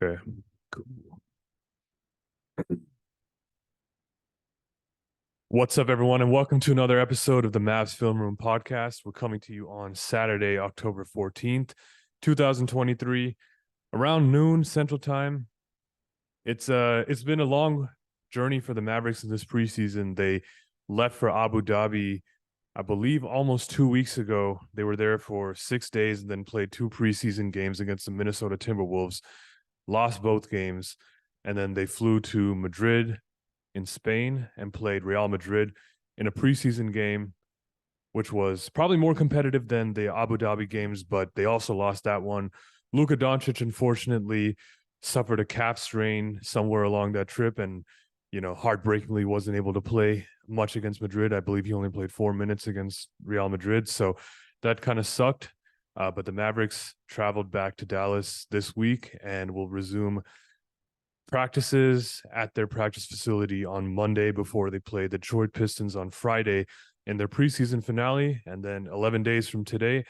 Okay, cool. What's up, everyone, and welcome to another episode of the Mavs Film Room podcast. We're coming to you on Saturday, October 14th, 2023, around noon Central Time. It's been a long journey for the Mavericks in this preseason. They left for Abu Dhabi, I believe, almost 2 weeks ago. They were there for 6 days and then played two preseason games against the Minnesota Timberwolves, lost both games, and then they flew to Madrid in Spain and played Real Madrid in a preseason game, which was probably more competitive than the Abu Dhabi games, but they also lost that one. Luka Dončić, unfortunately, suffered a calf strain somewhere along that trip and, heartbreakingly wasn't able to play much against Madrid. I believe he only played 4 minutes against Real Madrid. So that kind of sucked. But the Mavericks traveled back to Dallas this week and will resume practices at their practice facility on Monday before they play the Detroit Pistons on Friday in their preseason finale. And then 11 days from today,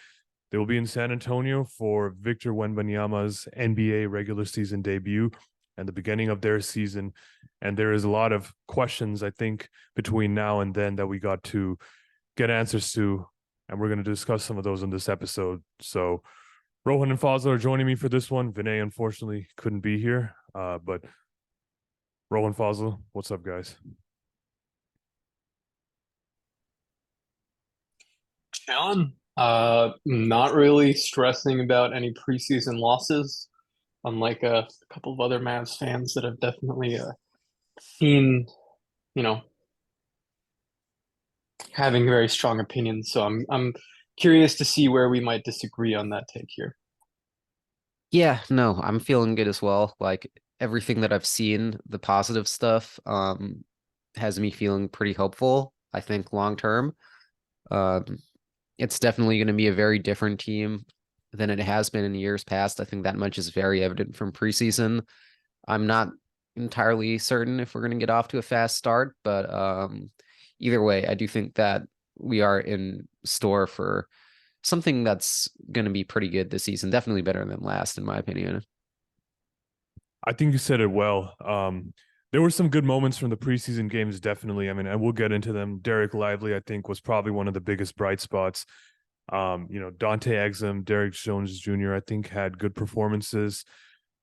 they will be in San Antonio for Victor Wenbanyama's NBA regular season debut and the beginning of their season. And there is a lot of questions, I think, between now and then that we got to get answers to. And we're going to discuss some of those in this episode. So Rohan and Fazla are joining me for this one. Vinay, unfortunately, couldn't be here. But Rohan, Fazla, what's up, guys? Chilling. Not really stressing about any preseason losses, unlike a couple of other Mavs fans that have definitely seen, you know, having very strong opinions. So I'm curious to see where we might disagree on that take here. Yeah, no, I'm feeling good as well. Like everything that I've seen, the positive stuff, has me feeling pretty hopeful, I think long term. Um, it's definitely going to be a very different team than it has been in years past. I think that much is very evident from preseason. I'm not entirely certain if we're going to get off to a fast start, but either way, I do think that we are in store for something that's going to be pretty good this season. Definitely better than last, in my opinion. I think you said it well. There were some good moments from the preseason games, definitely. I mean, and we'll get into them. Derrick Lively, I think, was probably one of the biggest bright spots. Dante Exum, Derrick Jones Jr., I think, had good performances.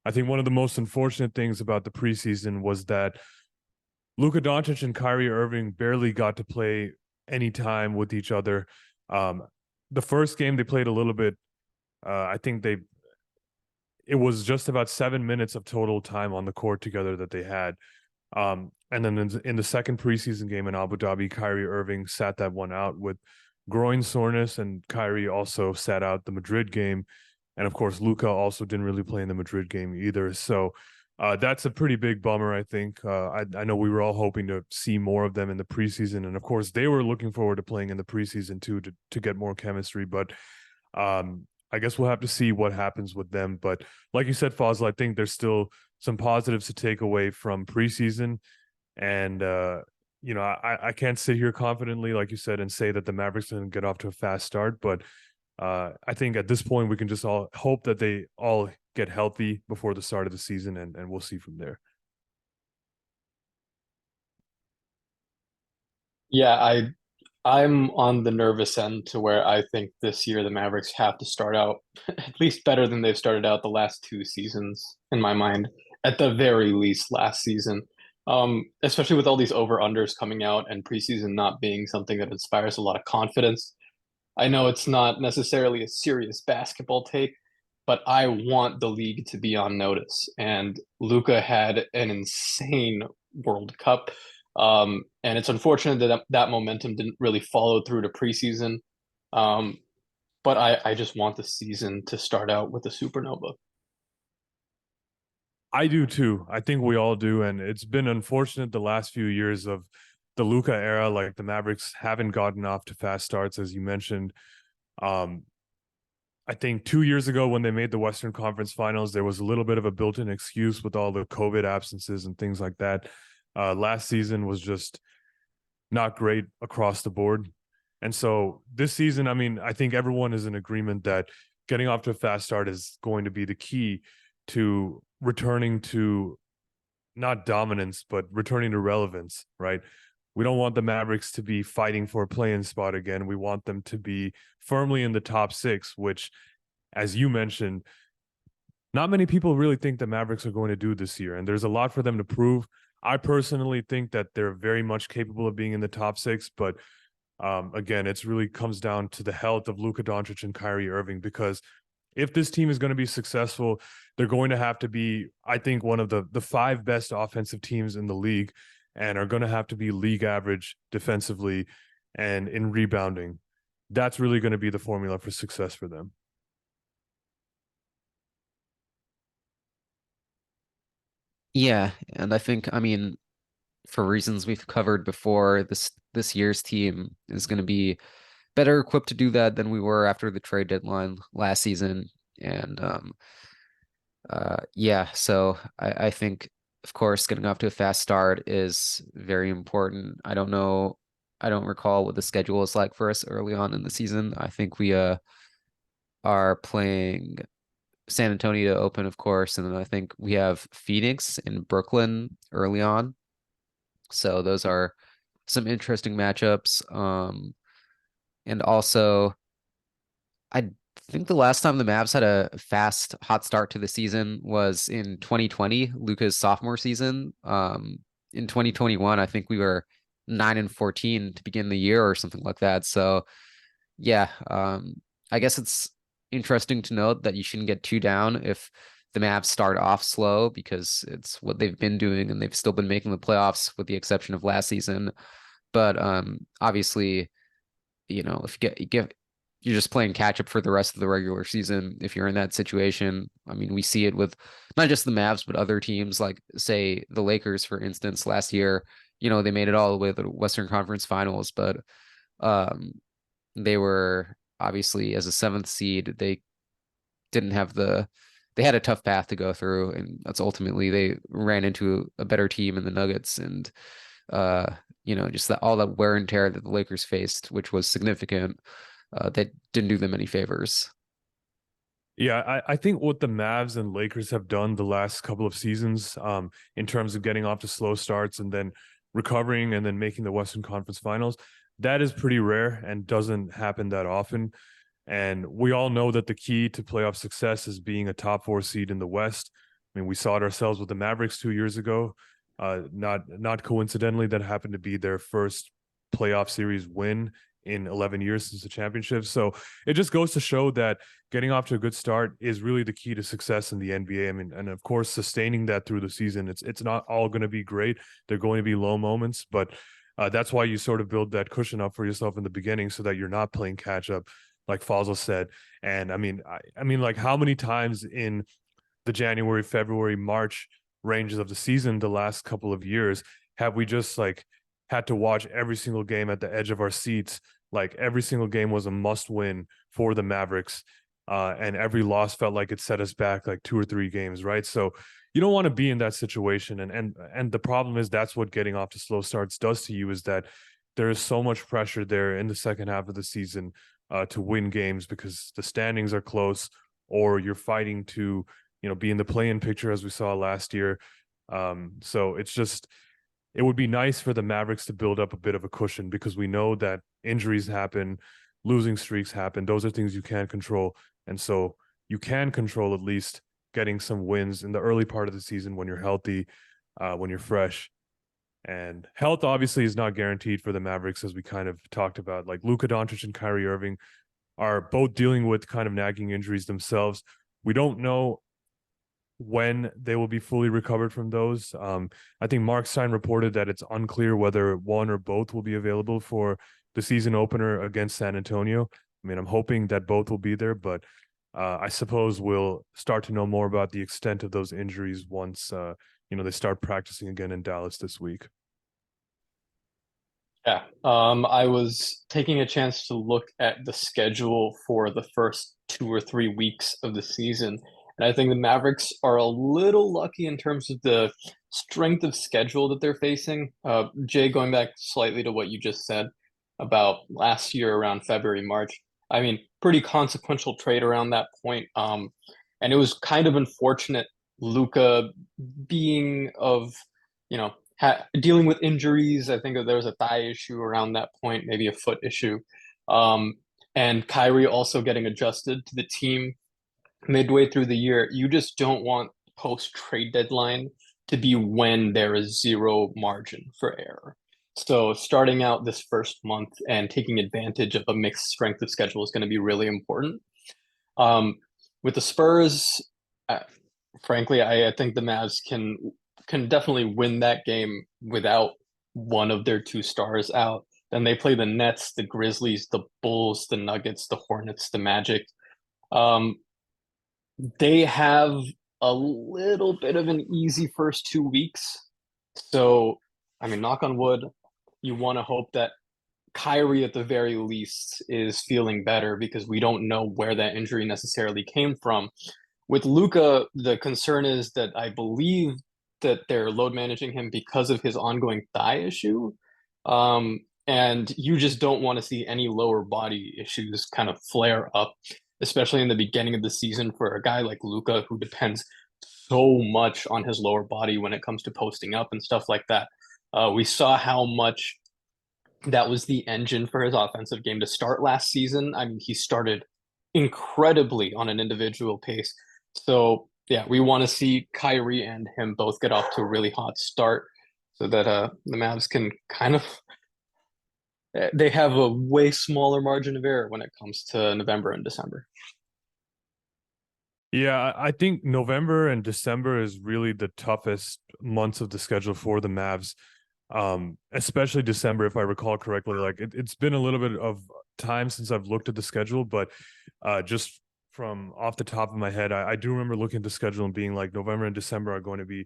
I think one of the most unfortunate things about the preseason was that Luka Dončić and Kyrie Irving barely got to play any time with each other. The first game they played a little bit. I think it was just about 7 minutes of total time on the court together that they had. And then in the second preseason game in Abu Dhabi, Kyrie Irving sat that one out with groin soreness, and Kyrie also sat out the Madrid game. And of course, Luka also didn't really play in the Madrid game either. So that's a pretty big bummer, I think. I know we were all hoping to see more of them in the preseason. And of course, they were looking forward to playing in the preseason too, to get more chemistry. But I guess we'll have to see what happens with them. But like you said, Fazl, I think there's still some positives to take away from preseason. And, I can't sit here confidently, like you said, and say that the Mavericks didn't get off to a fast start. But I think at this point, we can just all hope that they all get healthy before the start of the season, and we'll see from there. Yeah, I'm on the nervous end to where I think this year the Mavericks have to start out at least better than they've started out the last two seasons, in my mind, at the very least last season. Especially with all these over-unders coming out and preseason not being something that inspires a lot of confidence. I know it's not necessarily a serious basketball take, but I want the league to be on notice. And Luka had an insane World Cup. And it's unfortunate that that momentum didn't really follow through to preseason. Um, but I just want the season to start out with a supernova. I do too. I think we all do. And it's been unfortunate the last few years of the Luka era. Like the Mavericks haven't gotten off to fast starts, as you mentioned. Um, I think 2 years ago when they made the Western Conference Finals, there was a little bit of a built-in excuse with all the COVID absences and things like that. Last season was just not great across the board. And so this season, I mean, I think everyone is in agreement that getting off to a fast start is going to be the key to returning to not dominance, but returning to relevance, right? We don't want the Mavericks to be fighting for a play-in spot again. We want them to be firmly in the top 6, which, as you mentioned, not many people really think the Mavericks are going to do this year, and there's a lot for them to prove. I personally think that they're very much capable of being in the top 6, but again, it's really comes down to the health of Luka Dončić and Kyrie Irving, because if this team is going to be successful, they're going to have to be, I think, one of the 5 best offensive teams in the league, and are going to have to be league average defensively and in rebounding. That's really going to be the formula for success for them. Yeah, and I think, I mean, for reasons we've covered before, this year's team is going to be better equipped to do that than we were after the trade deadline last season. And yeah, so I think, of course, getting off to a fast start is very important. I don't know, I don't recall what the schedule is like for us early on in the season. I think we are playing San Antonio to open, of course, and then I think we have Phoenix and Brooklyn early on. So those are some interesting matchups. And also, I think the last time the Mavs had a fast, hot start to the season was in 2020, Luka's sophomore season. In 2021, I think we were 9-14 to begin the year or something like that. So yeah, I guess it's interesting to note that you shouldn't get too down if the Mavs start off slow, because it's what they've been doing and they've still been making the playoffs with the exception of last season. But obviously, if you're just playing catch up for the rest of the regular season, if you're in that situation. I mean, we see it with not just the Mavs, but other teams, like, say, the Lakers, for instance, last year. They made it all the way to the Western Conference Finals, but they were obviously, as a 7th seed, they had a tough path to go through, and that's ultimately they ran into a better team in the Nuggets, and just all that wear and tear that the Lakers faced, which was significant, that didn't do them any favors. Yeah, I think what the Mavs and Lakers have done the last couple of seasons, in terms of getting off to slow starts and then recovering and then making the Western Conference Finals, that is pretty rare and doesn't happen that often. And we all know that the key to playoff success is being a top 4 seed in the West. I mean, we saw it ourselves with the Mavericks 2 years ago. Not coincidentally, that happened to be their first playoff series win in 11 years since the championship. So it just goes to show that getting off to a good start is really the key to success in the NBA. I mean, and of course, sustaining that through the season. It's not all going to be great. There are going to be low moments, but that's why you sort of build that cushion up for yourself in the beginning so that you're not playing catch up, like Fazal said. And I mean, like, how many times in the January, February, March ranges of the season the last couple of years have we just had to watch every single game at the edge of our seats? Like, every single game was a must win for the Mavericks. And every loss felt like it set us back like 2 or 3 games, right? So you don't want to be in that situation. And the problem is that's what getting off to slow starts does to you, is that there is so much pressure there in the second half of the season to win games because the standings are close, or you're fighting to, be in the play-in picture as we saw last year. So it would be nice for the Mavericks to build up a bit of a cushion, because we know that injuries happen, losing streaks happen. Those are things you can't control. And so you can control at least getting some wins in the early part of the season when you're healthy, when you're fresh. And health obviously is not guaranteed for the Mavericks, as we kind of talked about. Like, Luka Dončić and Kyrie Irving are both dealing with kind of nagging injuries themselves. We don't know when they will be fully recovered from those. I think Mark Stein reported that it's unclear whether one or both will be available for the season opener against San Antonio. I mean, I'm hoping that both will be there, but I suppose we'll start to know more about the extent of those injuries once they start practicing again in Dallas this week. Yeah, I was taking a chance to look at the schedule for the first 2 or 3 weeks of the season, and I think the Mavericks are a little lucky in terms of the strength of schedule that they're facing. Jay, going back slightly to what you just said about last year around February, March, I mean, pretty consequential trade around that point. And it was kind of unfortunate Luka being of, dealing with injuries. I think that there was a thigh issue around that point, maybe a foot issue. And Kyrie also getting adjusted to the team midway through the year. You just don't want post trade deadline to be when there is zero margin for error. So starting out this first month and taking advantage of a mixed strength of schedule is going to be really important. With the Spurs, uh, frankly, I think the Mavs can definitely win that game without one of their two stars out. Then they play the Nets, the Grizzlies, the Bulls, the Nuggets, the Hornets, the Magic. They have a little bit of an easy first 2 weeks. So, I mean, knock on wood, you want to hope that Kyrie at the very least is feeling better, because we don't know where that injury necessarily came from. With Luka, the concern is that I believe that they're load managing him because of his ongoing thigh issue. And you just don't want to see any lower body issues kind of flare up, especially in the beginning of the season for a guy like Luka, who depends so much on his lower body when it comes to posting up and stuff like that. We saw how much that was the engine for his offensive game to start last season. I mean, he started incredibly on an individual pace. So yeah, we want to see Kyrie and him both get off to a really hot start, so that the Mavs can kind of, they have a way smaller margin of error when it comes to November and December. Yeah, I think November and December is really the toughest months of the schedule for the Mavs. Especially December, if I recall correctly. Like it's been a little bit of time since I've looked at the schedule, but just from off the top of my head, I do remember looking at the schedule and being like, November and December are going to be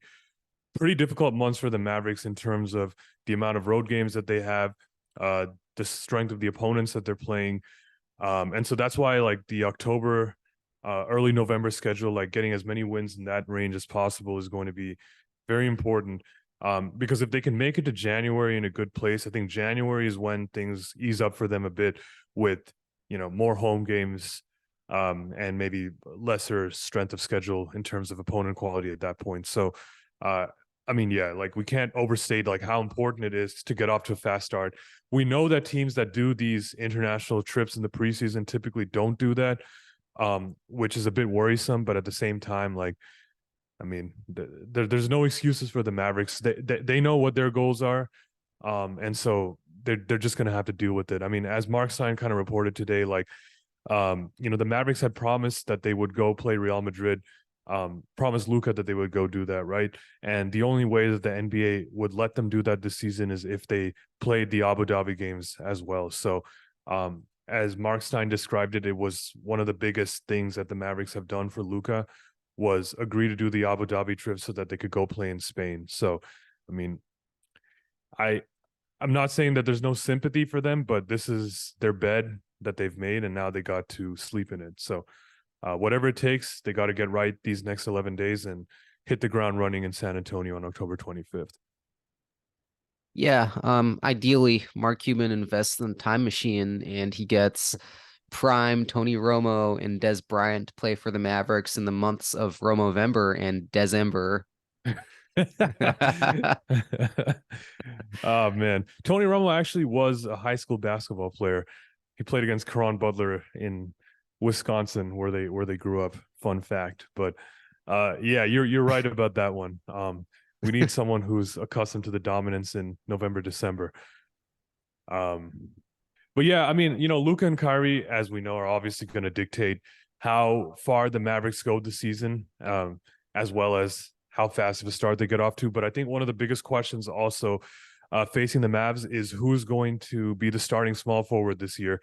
pretty difficult months for the Mavericks in terms of the amount of road games that they have, the strength of the opponents that they're playing. And so that's why like the October, early November schedule, like getting as many wins in that range as possible is going to be very important. Because if they can make it to January in a good place, I think January is when things ease up for them a bit with, more home games, and maybe lesser strength of schedule in terms of opponent quality at that point. So, I mean, yeah, like we can't overstate like how important it is to get off to a fast start. We know that teams that do these international trips in the preseason typically don't do that, which is a bit worrisome. But at the same time, like, I mean, there's no excuses for the Mavericks. They know what their goals are, and so they're just gonna have to deal with it. I mean, as Mark Stein kind of reported today, like, the Mavericks had promised that they would go play Real Madrid, promised Luka that they would go do that, right? And the only way that the NBA would let them do that this season is if they played the Abu Dhabi games as well. So, as Mark Stein described it, it was one of the biggest things that the Mavericks have done for Luka was agree to do the Abu Dhabi trip so that they could go play in Spain. So, I mean, I'm not saying that there's no sympathy for them, but this is their bed that they've made, and now they got to sleep in it. So, whatever it takes, they got to get right these next 11 days and hit the ground running in San Antonio on October 25th. Yeah, ideally, Mark Cuban invests in the time machine and he gets prime Tony Romo and Des Bryant to play for the Mavericks in the months of Romovember and December. Oh man, Tony Romo actually was a high school basketball player. He played against Caron Butler in Wisconsin, where they grew up. Fun fact, but yeah, you're right about that one. We need someone who's accustomed to the dominance in November, December. But yeah, I mean, Luka and Kyrie, as we know, are obviously going to dictate how far the Mavericks go this season, as well as how fast of a start they get off to. But I think one of the biggest questions also facing the Mavs is who's going to be the starting small forward this year.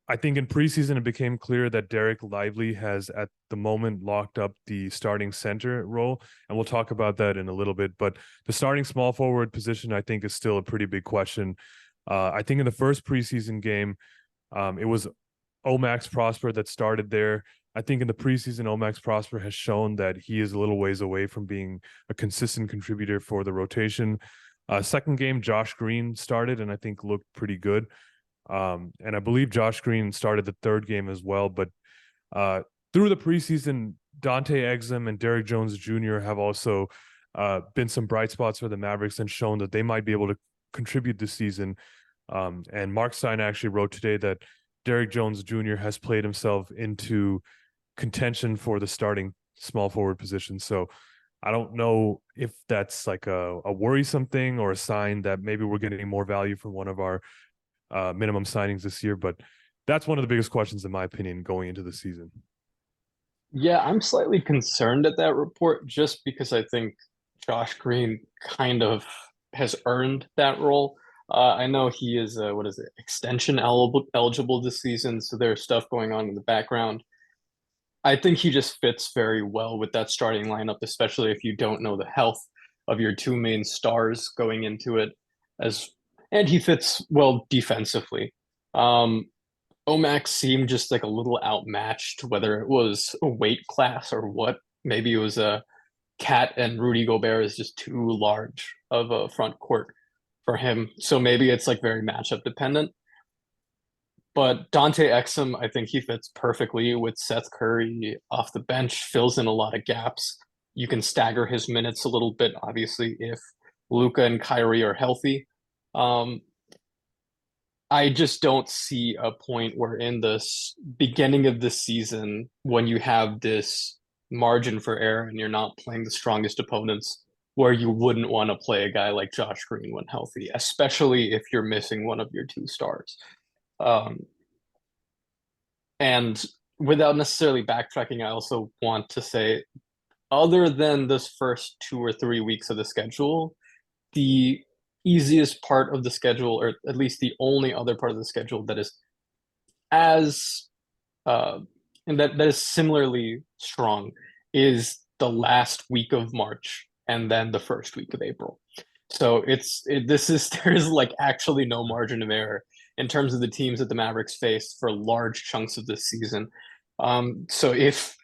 I think in preseason, it became clear that Derrick Lively has at the moment locked up the starting center role. And we'll talk about that in a little bit. But the starting small forward position, I think, is still a pretty big question. I think in the first preseason game, it was Omax Prosper that started there. I think in the preseason, Omax Prosper has shown that he is a little ways away from being a consistent contributor for the rotation. Second game, Josh Green started and I think looked pretty good. And I believe Josh Green started the third game as well. But through the preseason, Dante Exum and Derrick Jones Jr. have also been some bright spots for the Mavericks and shown that they might be able to contribute this season. And Mark Stein actually wrote today that Derrick Jones Jr. has played himself into contention for the starting small forward position. So I don't know if that's like a worrisome thing or a sign that maybe we're getting more value from one of our minimum signings this year. But that's one of the biggest questions, in my opinion, going into the season. Yeah, I'm slightly concerned at that report just because I think Josh Green kind of has earned that role. I know he is, what is it, extension eligible this season, so there's stuff going on in the background. I think he just fits very well with that starting lineup, especially if you don't know the health of your two main stars going into it. And he fits well defensively. Omax seemed just like a little outmatched, whether it was a weight class or what. Maybe it was a Cat and Rudy Gobert is just too large of a front court for him. So maybe it's like very matchup dependent. But Dante Exum, I think he fits perfectly with Seth Curry off the bench, fills in a lot of gaps. You can stagger his minutes a little bit, obviously, if Luka and Kyrie are healthy. I just don't see a point where in the beginning of the season, when you have this margin for error and you're not playing the strongest opponents, where you wouldn't want to play a guy like Josh Green when healthy, especially if you're missing one of your two stars. And without necessarily backtracking, I also want to say, other than this first 2 or 3 weeks of the schedule, the easiest part of the schedule, or at least the only other part of the schedule that is as and that is similarly strong, is the last week of March and then the first week of April. So there's like actually no margin of error in terms of the teams that the Mavericks face for large chunks of this season. So if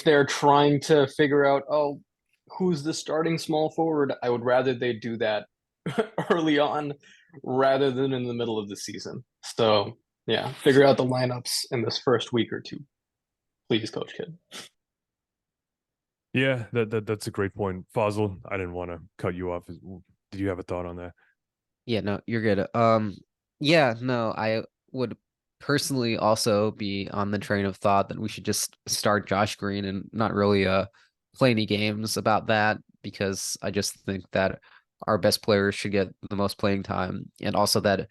they're trying to figure out, oh, who's the starting small forward, I would rather they do that early on rather than in the middle of the season. So yeah, figure out the lineups in this first week or two. Please, Coach Kidd. Yeah, that's a great point. Fazil, I didn't want to cut you off. Did you have a thought on that? Yeah, no, you're good. Yeah, no, I would personally also be on the train of thought that we should just start Josh Green and not really play any games about that, because I just think that our best players should get the most playing time. And also that,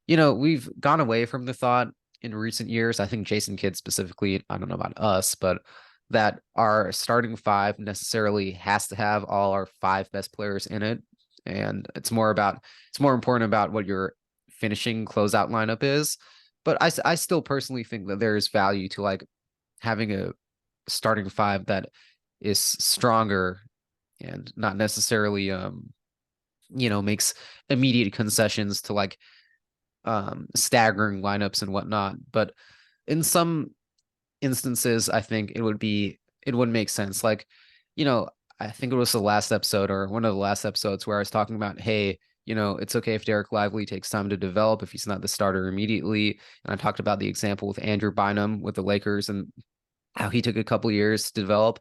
we've gone away from the thought in recent years. I think Jason Kidd specifically, I don't know about us, but that our starting five necessarily has to have all our five best players in it. And it's more important about what your finishing closeout lineup is. But I still personally think that there is value to like having a starting five that is stronger and not necessarily makes immediate concessions to like staggering lineups and whatnot. But in some instances, I think it would make sense. Like, I think it was the last episode or one of the last episodes where I was talking about, hey, it's okay if Derrick Lively takes time to develop if he's not the starter immediately. And I talked about the example with Andrew Bynum with the Lakers and how he took a couple years to develop.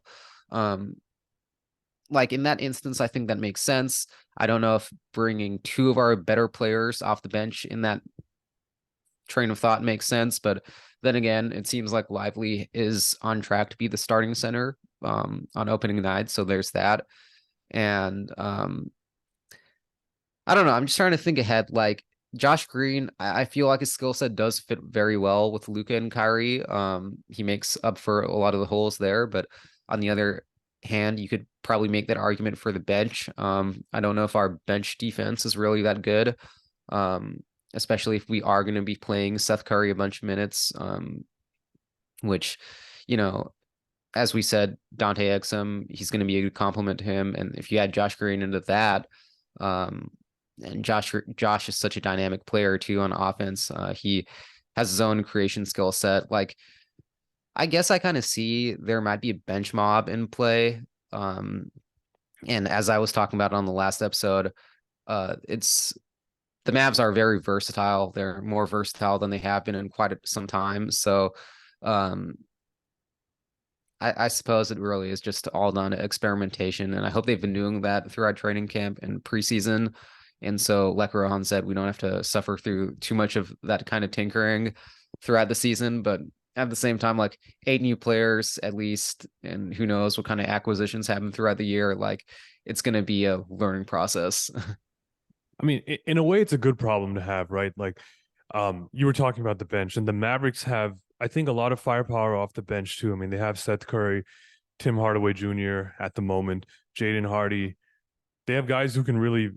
Like in that instance, I think that makes sense. I don't know if bringing two of our better players off the bench in that train of thought makes sense, but then again, it seems like Lively is on track to be the starting center on opening night, so there's that. And I don't know, I'm just trying to think ahead. Like Josh Green, I feel like his skill set does fit very well with Luka and Kyrie. He makes up for a lot of the holes there, but on the other hand, you could probably make that argument for the bench. I don't know if our bench defense is really that good. Especially if we are going to be playing Seth Curry a bunch of minutes, which, as we said, Dante Exum, he's going to be a good compliment to him. And if you add Josh Green into that, and Josh is such a dynamic player too on offense. He has his own creation skill set. Like, I guess I kind of see there might be a bench mob in play. And as I was talking about on the last episode, the Mavs are very versatile. They're more versatile than they have been in quite some time. So I suppose it really is just all down to experimentation, and I hope they've been doing that throughout training camp and preseason. And so, like Rohan said, we don't have to suffer through too much of that kind of tinkering throughout the season. But at the same time, like 8 new players at least, and who knows what kind of acquisitions happen throughout the year. Like it's going to be a learning process. I mean, in a way, it's a good problem to have, right? Like, you were talking about the bench, and the Mavericks have, I think, a lot of firepower off the bench too. I mean, they have Seth Curry, Tim Hardaway Jr. at the moment, Jaden Hardy. They have guys who can really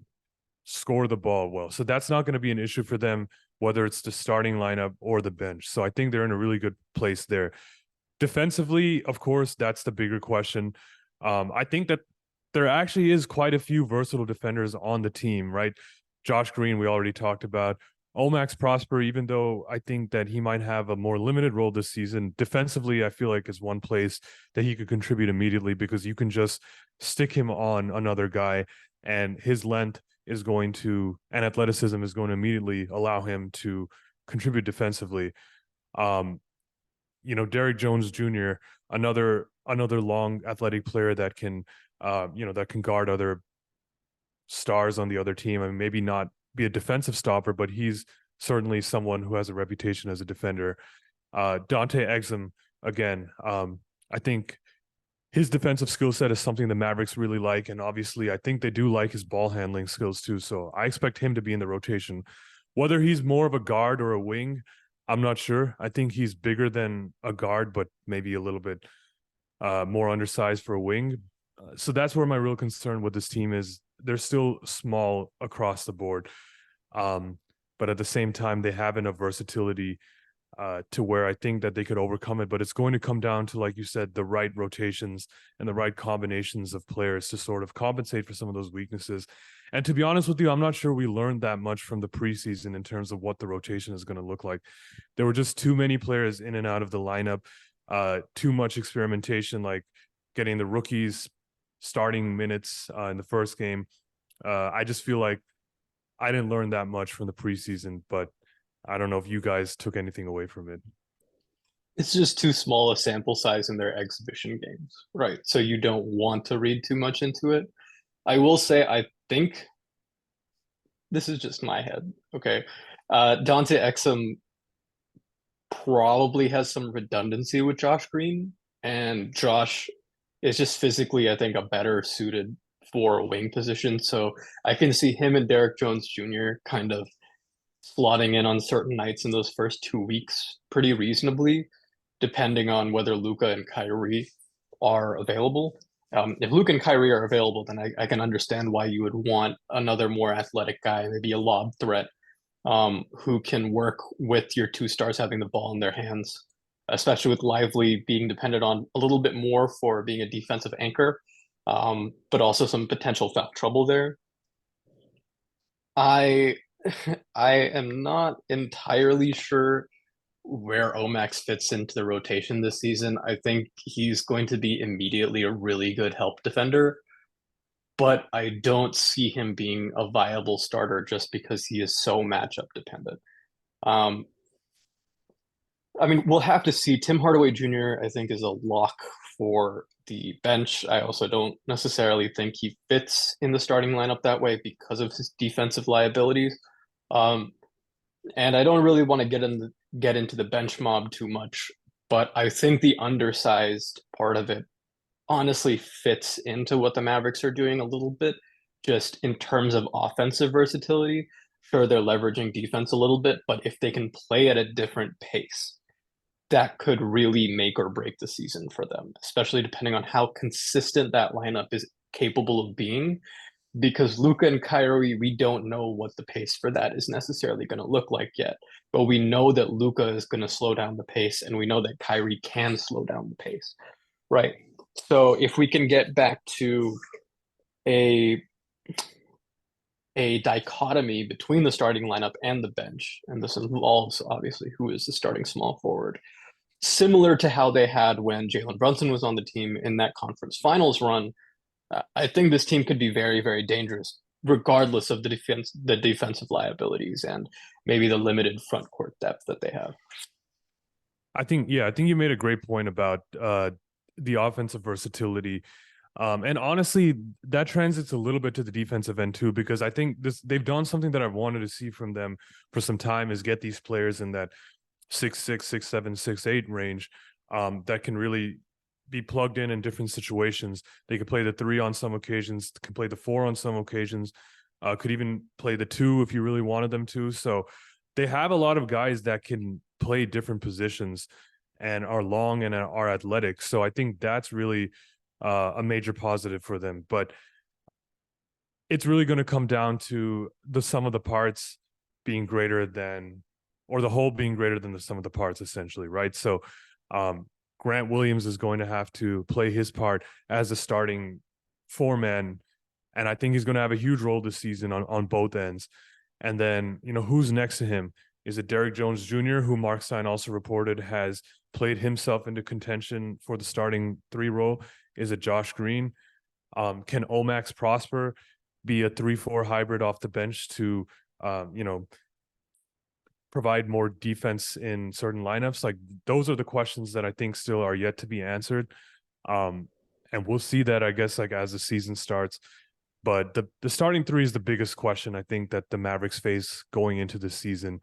score the ball well. So that's not going to be an issue for them, whether it's the starting lineup or the bench. So I think they're in a really good place there. Defensively, of course, that's the bigger question. I think that there actually is quite a few versatile defenders on the team, right? Josh Green, we already talked about. Omax Prosper, even though I think that he might have a more limited role this season, defensively, I feel like is one place that he could contribute immediately because you can just stick him on another guy and his length is going to, and athleticism is going to immediately allow him to contribute defensively. Derrick Jones Jr., another long athletic player that can, that can guard other stars on the other team. I mean, maybe not be a defensive stopper, but he's certainly someone who has a reputation as a defender. Dante Exum, again, I think his defensive skill set is something the Mavericks really like. And obviously, I think they do like his ball handling skills too. So I expect him to be in the rotation. Whether he's more of a guard or a wing, I'm not sure. I think he's bigger than a guard, but maybe a little bit more undersized for a wing. So that's where my real concern with this team is. They're still small across the board. But at the same time, they have enough versatility to where I think that they could overcome it. But it's going to come down to, like you said, the right rotations and the right combinations of players to sort of compensate for some of those weaknesses. And to be honest with you, I'm not sure we learned that much from the preseason in terms of what the rotation is going to look like. There were just too many players in and out of the lineup, too much experimentation, like getting the rookies starting minutes in the first game. I just feel like I didn't learn that much from the preseason, but I don't know if you guys took anything away from it. It's just too small a sample size in their exhibition games, right? So you don't want to read too much into it. I will say, I think this is just my head. Okay. Dante Exum probably has some redundancy with Josh Green, and Josh is just physically, I think, a better suited for a wing position. So I can see him and Derrick Jones Jr. kind of slotting in on certain nights in those first 2 weeks pretty reasonably, depending on whether Luka and Kyrie are available. If Luka and Kyrie are available, then I can understand why you would want another more athletic guy, maybe a lob threat, who can work with your two stars having the ball in their hands, especially with Lively being dependent on a little bit more for being a defensive anchor, but also some potential foul trouble there. I I am not entirely sure where Omax fits into the rotation this season. I think he's going to be immediately a really good help defender, but I don't see him being a viable starter just because he is so matchup dependent. Um, I mean, we'll have to see. Tim Hardaway Jr., I think, is a lock for the bench. I also don't necessarily think he fits in the starting lineup that way because of his defensive liabilities. Um, and I don't really want to get into the bench mob too much, but I think the undersized part of it honestly fits into what the Mavericks are doing a little bit, just in terms of offensive versatility. Sure, they're leveraging defense a little bit, but if they can play at a different pace, that could really make or break the season for them, especially depending on how consistent that lineup is capable of being. Because Luka and Kyrie, we don't know what the pace for that is necessarily going to look like yet. But we know that Luka is going to slow down the pace, and we know that Kyrie can slow down the pace, right? So if we can get back to a dichotomy between the starting lineup and the bench, and this involves obviously who is the starting small forward, similar to how they had when Jalen Brunson was on the team in that conference finals run, I think this team could be very, very dangerous, regardless of the defensive liabilities, and maybe the limited front court depth that they have. I think you made a great point about the offensive versatility. And honestly, that translates a little bit to the defensive end too, because I think they've done something that I've wanted to see from them for some time, is get these players in that 6'6", 6'7", 6'8" range that can really be plugged in different situations. They could play the 3 on some occasions, can play the 4 on some occasions, could even play the 2 if you really wanted them to. So they have a lot of guys that can play different positions and are long and are athletic. So I think that's really a major positive for them. But it's really going to come down to the sum of the parts being greater than, or the whole being greater than the sum of the parts, essentially, right? So Grant Williams is going to have to play his part as a starting 4-man, and I think he's going to have a huge role this season on both ends. And then, who's next to him? Is it Derrick Jones Jr., who Mark Stein also reported has played himself into contention for the starting 3 role? Is it Josh Green? Can Omax Prosper be a 3-4 hybrid off the bench to, provide more defense in certain lineups? Like, those are the questions that I think still are yet to be answered. And we'll see that, I guess, like as the season starts. But the starting 3 is the biggest question, I think, that the Mavericks face going into the season.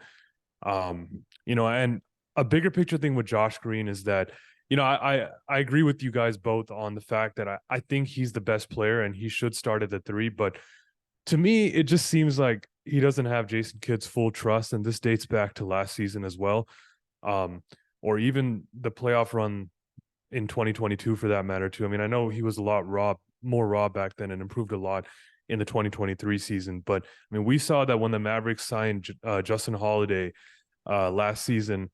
And a bigger picture thing with Josh Green is that, I agree with you guys both on the fact that I think he's the best player and he should start at the 3. But to me, it just seems like he doesn't have Jason Kidd's full trust. And this dates back to last season as well. Or even the playoff run in 2022 for that matter too. I mean, I know he was a lot more raw back then and improved a lot in the 2023 season. But I mean, we saw that when the Mavericks signed Justin Holiday last season,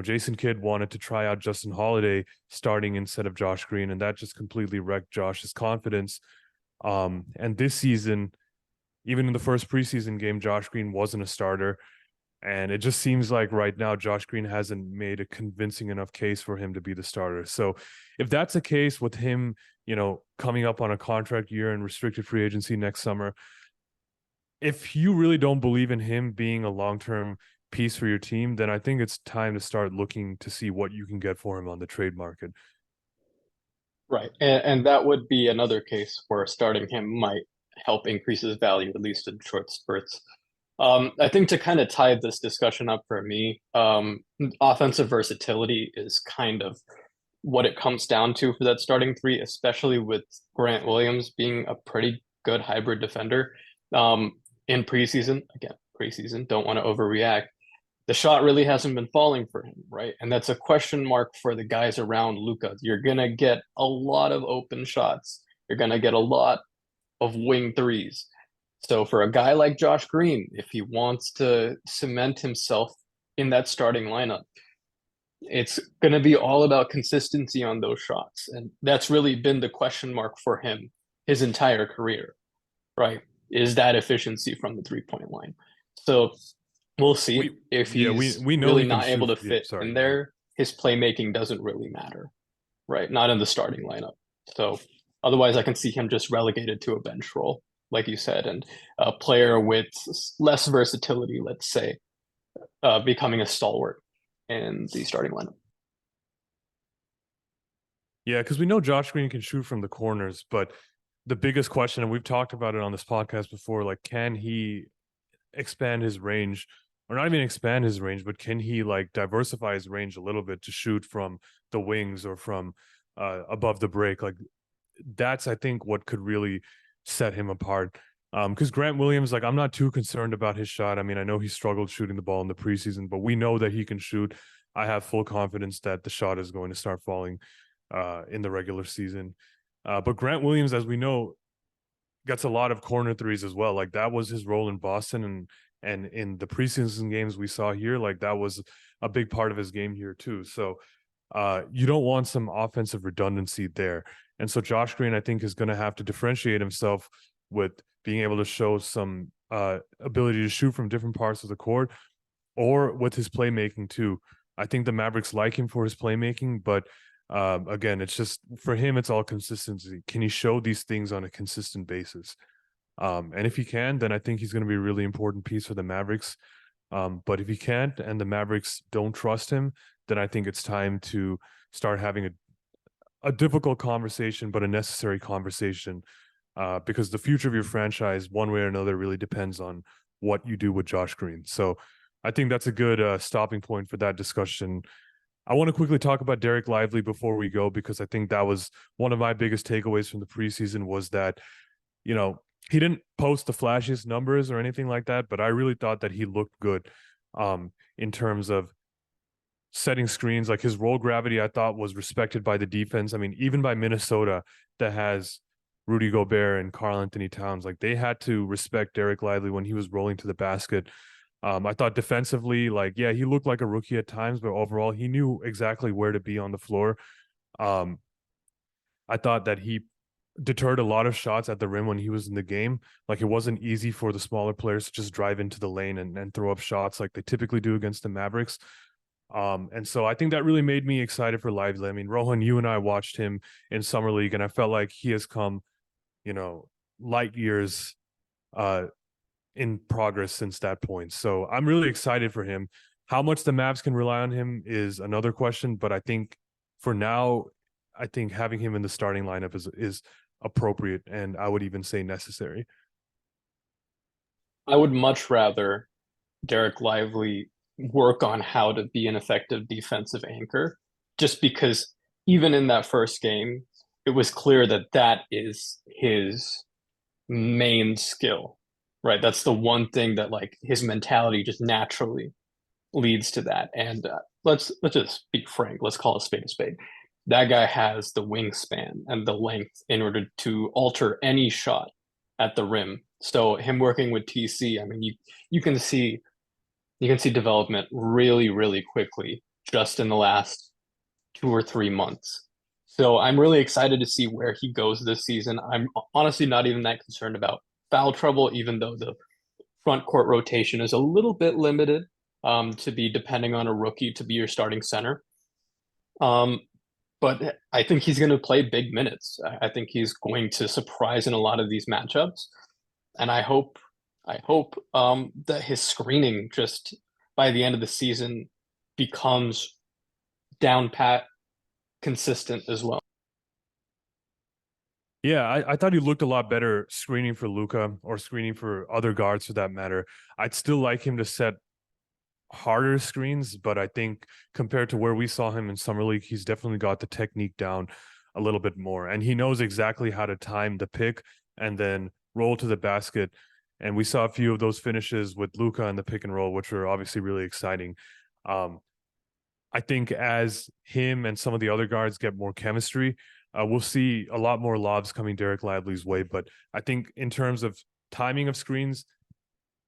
Jason Kidd wanted to try out Justin Holiday starting instead of Josh Green, and that just completely wrecked Josh's confidence. And this season, even in the first preseason game, Josh Green wasn't a starter. And it just seems like right now, Josh Green hasn't made a convincing enough case for him to be the starter. So if that's the case with him, coming up on a contract year and restricted free agency next summer, if you really don't believe in him being a long-term piece for your team, then I think it's time to start looking to see what you can get for him on the trade market. Right. And that would be another case where starting him might help increase his value, at least in short spurts. I think to kind of tie this discussion up for me, offensive versatility is kind of what it comes down to for that starting 3, especially with Grant Williams being a pretty good hybrid defender. In preseason, don't want to overreact. The shot really hasn't been falling for him, right? And that's a question mark for the guys around Luka. You're going to get a lot of open shots. You're going to get a lot of wing 3s. So for a guy like Josh Green, if he wants to cement himself in that starting lineup, it's going to be all about consistency on those shots. And that's really been the question mark for him his entire career, right? Is that efficiency from the 3-point line. So we'll see if he's we know really he not able to fit in there. His playmaking doesn't really matter, right? Not in the starting lineup. So otherwise, I can see him just relegated to a bench role, like you said, and a player with less versatility, let's say, becoming a stalwart in the starting lineup. Yeah, because we know Josh Green can shoot from the corners, but the biggest question, and we've talked about it on this podcast before, like, can he expand his range, or not even expand his range, but can he like diversify his range a little bit to shoot from the wings or from above the break? Like, that's, I think, what could really set him apart. Because Grant Williams, like, I'm not too concerned about his shot. I mean, I know he struggled shooting the ball in the preseason, but we know that he can shoot. I have full confidence that the shot is going to start falling in the regular season. But Grant Williams, as we know, gets a lot of corner 3s as well. Like, that was his role in Boston, and in the preseason games we saw here, like, that was a big part of his game here too. So you don't want some offensive redundancy there. And so Josh Green, I think, is going to have to differentiate himself with being able to show some ability to shoot from different parts of the court, or with his playmaking too. I think the Mavericks like him for his playmaking, but again, it's just, for him, it's all consistency. Can he show these things on a consistent basis? And if he can, then I think he's going to be a really important piece for the Mavericks. But if he can't, and the Mavericks don't trust him, then I think it's time to start having a difficult conversation, but a necessary conversation, because the future of your franchise, one way or another, really depends on what you do with Josh Green. So I think that's a good stopping point for that discussion. I want to quickly talk about Derrick Lively before we go, because I think that was one of my biggest takeaways from the preseason was that, you know, he didn't post the flashiest numbers or anything like that, but I really thought that he looked good in terms of setting screens. Like his roll gravity, I thought was respected by the defense. I mean, even by Minnesota that has Rudy Gobert and Karl Anthony Towns, like they had to respect Derrick Lively when he was rolling to the basket. I thought defensively, like, yeah, he looked like a rookie at times, but overall he knew exactly where to be on the floor. I thought that he deterred a lot of shots at the rim when he was in the game. Like it wasn't easy for the smaller players to just drive into the lane and throw up shots like they typically do against the Mavericks. And so I think that really made me excited for Lively. I mean, Rohan, you and I watched him in summer league, and I felt like he has come, light years in progress since that point. So I'm really excited for him. How much the Mavs can rely on him is another question, but I think for now, I think having him in the starting lineup is appropriate, and I would even say necessary. I would much rather Derrick Lively work on how to be an effective defensive anchor, just because even in that first game, it was clear that that is his main skill, right? That's the one thing that like his mentality just naturally leads to that. And let's just be frank. Let's call a spade a spade. That guy has the wingspan and the length in order to alter any shot at the rim. So him working with TC, I mean, you can see development really, really quickly just in the last 2 or 3 months. So I'm really excited to see where he goes this season. I'm honestly not even that concerned about foul trouble, even though the front court rotation is a little bit limited to be depending on a rookie to be your starting center. But I think he's going to play big minutes. I think he's going to surprise in a lot of these matchups, and I hope that his screening just by the end of the season becomes down pat, consistent as well. Yeah, I thought he looked a lot better screening for Luka or screening for other guards for that matter. I'd still like him to set harder screens, but I think compared to where we saw him in summer league, he's definitely got the technique down a little bit more, and he knows exactly how to time the pick and then roll to the basket. And we saw a few of those finishes with Luka and the pick and roll, which were obviously really exciting. I think as him and some of the other guards get more chemistry, we'll see a lot more lobs coming Derrick Lively's way. But I think in terms of timing of screens,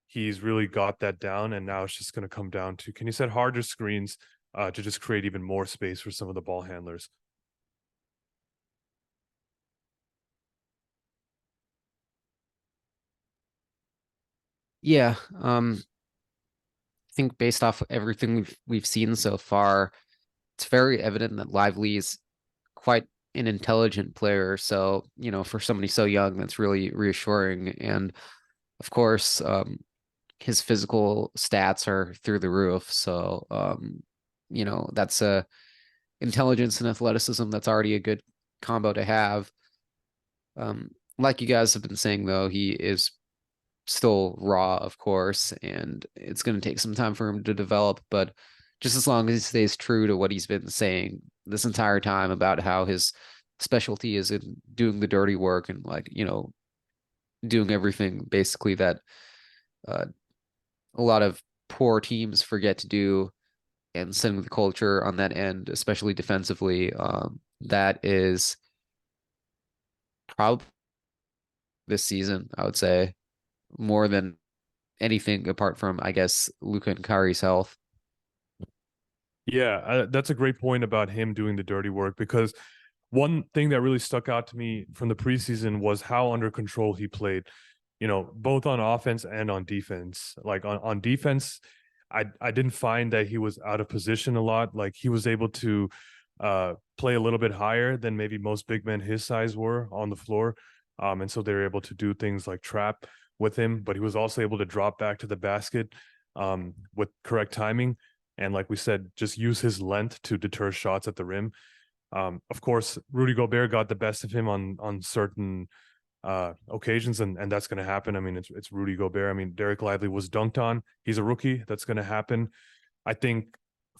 he's really got that down, and now it's just going to come down to, can you set harder screens to just create even more space for some of the ball handlers? Yeah, I think based off everything we've seen so far, it's very evident that Lively is quite an intelligent player. So, for somebody so young, that's really reassuring. And of course, his physical stats are through the roof. So, that's intelligence and athleticism. That's already a good combo to have. Like you guys have been saying, though, he is still raw, of course, and it's going to take some time for him to develop. But just as long as he stays true to what he's been saying this entire time about how his specialty is in doing the dirty work and doing everything basically that a lot of poor teams forget to do, and setting the culture on that end, especially defensively, that is probably this season, I would say, more than anything apart from, I guess, Luka and Kyrie's health. Yeah, that's a great point about him doing the dirty work, because one thing that really stuck out to me from the preseason was how under control he played, both on offense and on defense. Like on defense, I didn't find that he was out of position a lot. Like he was able to play a little bit higher than maybe most big men his size were on the floor. And so they were able to do things like trap with him, but he was also able to drop back to the basket with correct timing. And like we said, just use his length to deter shots at the rim. Of course, Rudy Gobert got the best of him on certain occasions, and that's going to happen. I mean, it's Rudy Gobert. I mean, Derrick Lively was dunked on. He's a rookie. That's going to happen. I think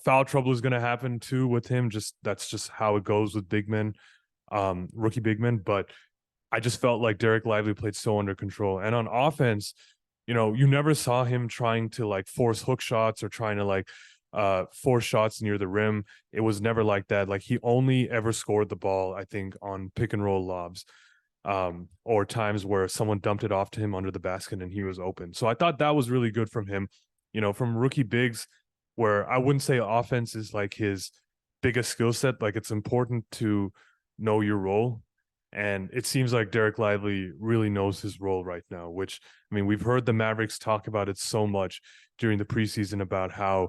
foul trouble is going to happen too with him. That's just how it goes with big men, rookie big men. But I just felt like Derrick Lively played so under control. And on offense, you never saw him trying to like force hook shots or trying to like force shots near the rim. It was never like that. Like he only ever scored the ball, I think, on pick and roll lobs, or times where someone dumped it off to him under the basket and he was open. So I thought that was really good from him. From rookie bigs, where I wouldn't say offense is like his biggest skill set. Like it's important to know your role. And it seems like Derrick Lively really knows his role right now, which, I mean, we've heard the Mavericks talk about it so much during the preseason about how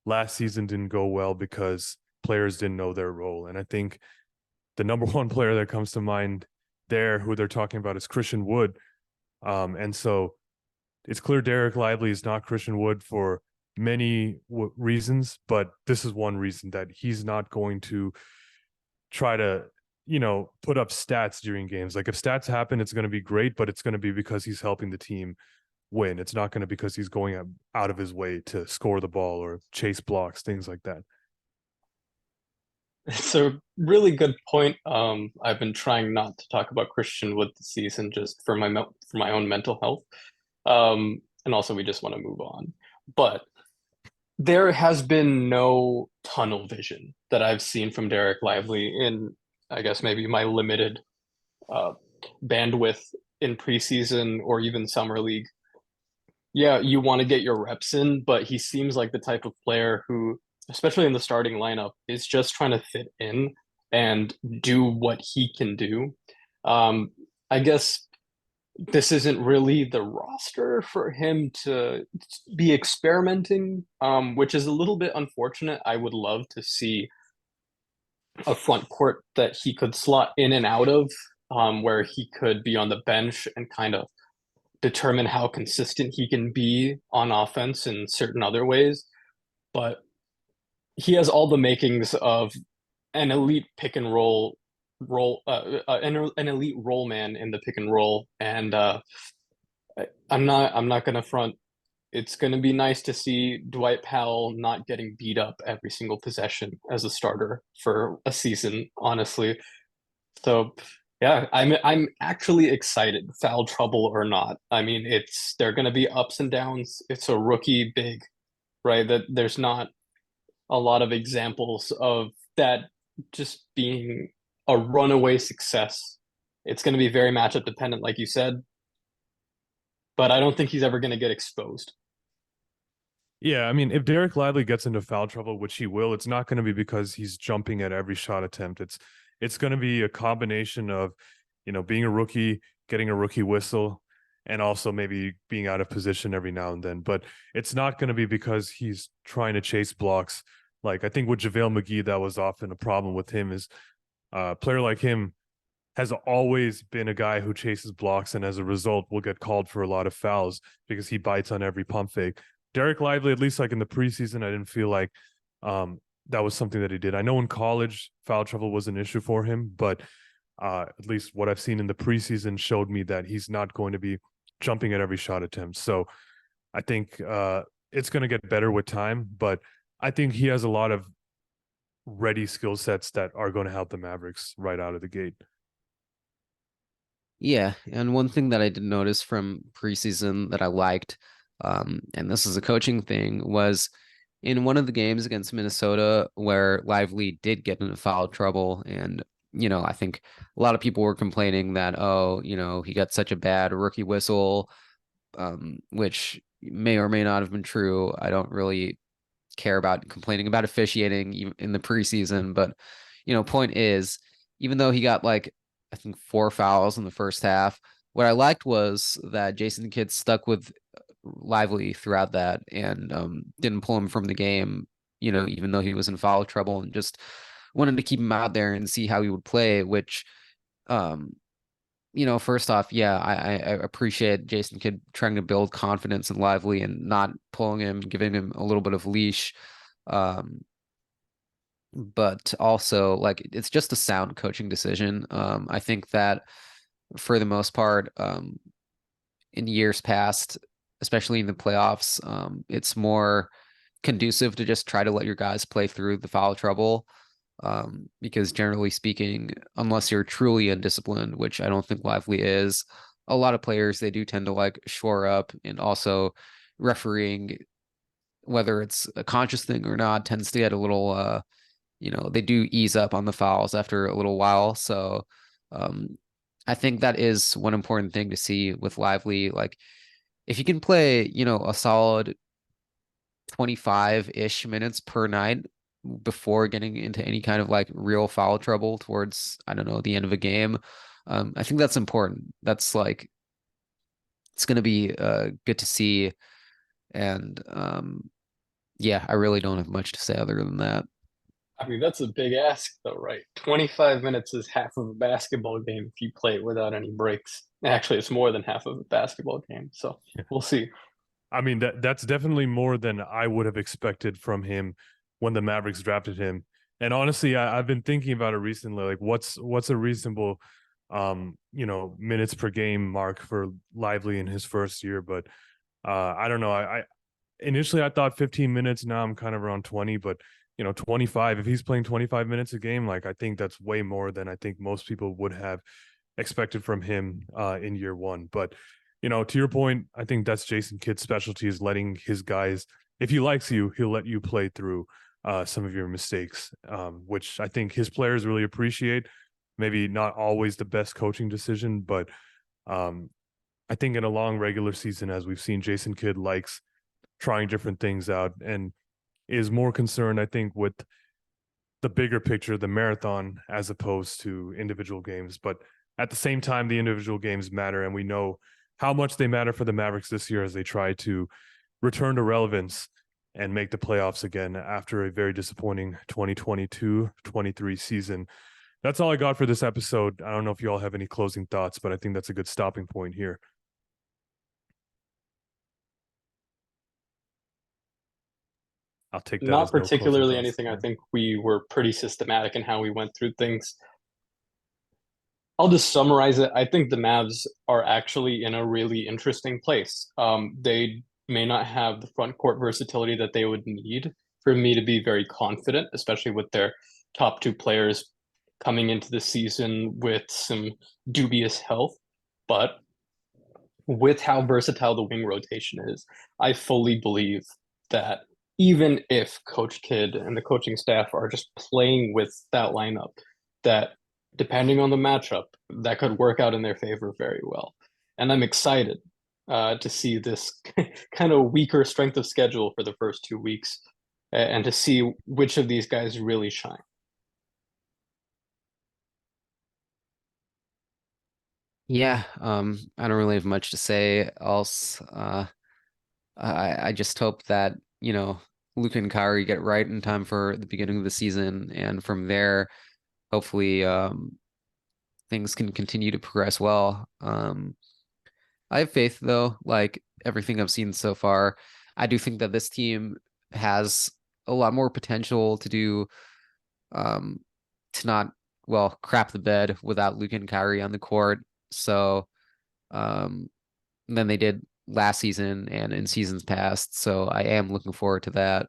last season didn't go well because players didn't know their role. And I think the number one player that comes to mind there, who they're talking about, is Christian Wood. And so it's clear Derrick Lively is not Christian Wood for many reasons, but this is one reason, that he's not going to try to put up stats during games. Like if stats happen, it's going to be great, but it's going to be because he's helping the team win. It's not going to be because he's going out of his way to score the ball or chase blocks, things like that. It's a really good point. I've been trying not to talk about Christian Wood this season just for my own mental health. And also we just want to move on. But there has been no tunnel vision that I've seen from Derrick Lively in, I guess, maybe my limited bandwidth in preseason or even summer league. Yeah, you want to get your reps in, but he seems like the type of player who, especially in the starting lineup, is just trying to fit in and do what he can do. I guess this isn't really the roster for him to be experimenting, which is a little bit unfortunate. I would love to see a front court that he could slot in and out of, where he could be on the bench and kind of determine how consistent he can be on offense in certain other ways. But he has all the makings of an elite pick and roll an elite roll man in the pick and roll. And I'm not gonna front. It's gonna be nice to see Dwight Powell not getting beat up every single possession as a starter for a season, honestly. So yeah, I'm actually excited, foul trouble or not. I mean, they're gonna be ups and downs. It's a rookie big, right? That there's not a lot of examples of that just being a runaway success. It's going to be very matchup dependent, like you said, but I don't think he's ever going to get exposed. Yeah, I mean, if Derrick Lively gets into foul trouble, which he will, it's not going to be because he's jumping at every shot attempt. It's going to be a combination of, being a rookie, getting a rookie whistle, and also maybe being out of position every now and then. But it's not going to be because he's trying to chase blocks. Like I think with JaVale McGee, that was often a problem with him, is a player like him has always been a guy who chases blocks, and as a result will get called for a lot of fouls because he bites on every pump fake. Derrick Lively, at least like in the preseason, I didn't feel like that was something that he did. I know in college foul trouble was an issue for him, but at least what I've seen in the preseason showed me that he's not going to be jumping at every shot attempt. So I think it's going to get better with time, but I think he has a lot of ready skill sets that are going to help the Mavericks right out of the gate. Yeah, and one thing that I did notice from preseason that I liked, and this is a coaching thing, was in one of the games against Minnesota where Lively did get into foul trouble, and I think a lot of people were complaining that, he got such a bad rookie whistle, which may or may not have been true. I don't really care about complaining about officiating in the preseason, but point is, even though he got like I think 4 fouls in the first half, what I liked was that Jason Kidd stuck with Lively throughout that and didn't pull him from the game, even though he was in foul trouble, and just wanted to keep him out there and see how he would play, which first off, yeah, I appreciate Jason Kidd trying to build confidence in Lively and not pulling him, giving him a little bit of leash. but also like it's just a sound coaching decision. I think that for the most part, in years past, especially in the playoffs, it's more conducive to just try to let your guys play through the foul trouble. Because generally speaking, unless you're truly undisciplined, which I don't think Lively is, a lot of players they do tend to like shore up, and also refereeing, whether it's a conscious thing or not, tends to get a little they do ease up on the fouls after a little while. So um I think that is one important thing to see with Lively. Like if you can play, a solid 25-ish minutes per night before getting into any kind of like real foul trouble towards, I don't know, the end of a game, I think that's important. That's like it's going to be good to see. And yeah, I really don't have much to say other than that. I mean, that's a big ask, though, right? 25 minutes is half of a basketball game if you play it without any breaks. Actually, it's more than half of a basketball game. So we'll see. I mean, that's definitely more than I would have expected from him when the Mavericks drafted him. And honestly, I've been thinking about it recently. Like, what's a reasonable, minutes per game mark for Lively in his first year? But I don't know. I initially I thought 15 minutes. Now I'm kind of around 20, but 25. If he's playing 25 minutes a game, like I think that's way more than I think most people would have expected from him in year one. But to your point, I think that's Jason Kidd's specialty, is letting his guys, if he likes you, he'll let you play through some of your mistakes, which I think his players really appreciate. Maybe not always the best coaching decision, but I think in a long regular season, as we've seen, Jason Kidd likes trying different things out and is more concerned, I think, with the bigger picture, the marathon, as opposed to individual games. But at the same time, the individual games matter, and we know how much they matter for the Mavericks this year as they try to return to relevance and make the playoffs again after a very disappointing 2022-23 season. That's all I got for this episode. I don't know if you all have any closing thoughts, but I think that's a good stopping point here. I'll take that Not as no closing particularly thoughts. anything. I think we were pretty systematic in how we went through things. I'll just summarize it. I think the Mavs are actually in a really interesting place. They may not have the front court versatility that they would need for me to be very confident, especially with their top two players coming into the season with some dubious health. But with how versatile the wing rotation is, I fully believe that even if Coach Kidd and the coaching staff are just playing with that lineup, that depending on the matchup, that could work out in their favor very well. And I'm excited to see this kind of weaker strength of schedule for the first 2 weeks and to see which of these guys really shine. Yeah, I don't really have much to say else. I just hope that, Luka and Kyrie get right in time for the beginning of the season, and from there, hopefully, things can continue to progress well. I have faith though, like everything I've seen so far. I do think that this team has a lot more potential to do, um, to not, well, crap the bed without Luka and Kyrie on the court. So, um, than they did last season and in seasons past. So I am looking forward to that.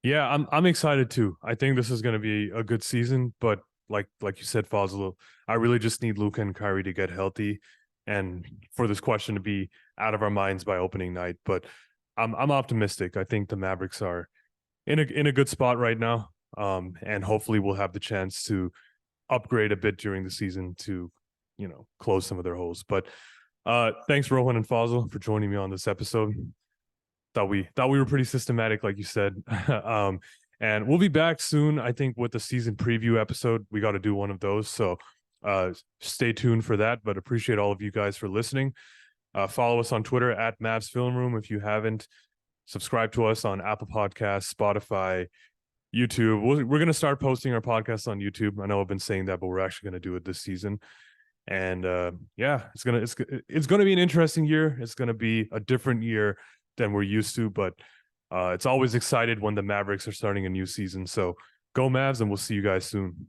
Yeah, I'm excited too. I think this is going to be a good season, but like you said, Fazlul, I really just need Luka and Kyrie to get healthy, and for this question to be out of our minds by opening night. But I'm optimistic. I think the Mavericks are in a good spot right now, and hopefully we'll have the chance to upgrade a bit during the season to close some of their holes. But thanks, Rohan and Fazlul, for joining me on this episode. Thought we were pretty systematic, like you said. And we'll be back soon, I think, with the season preview episode. We got to do one of those, so stay tuned for that. But appreciate all of you guys for listening. Follow us on Twitter at Mavs Film Room if you haven't. Subscribe to us on Apple Podcasts, Spotify, YouTube. We're gonna start posting our podcasts on YouTube. I know I've been saying that, but we're actually gonna do it this season. And yeah, it's gonna be an interesting year. It's gonna be a different year than we're used to, but It's always excited when the Mavericks are starting a new season. So go Mavs, and we'll see you guys soon.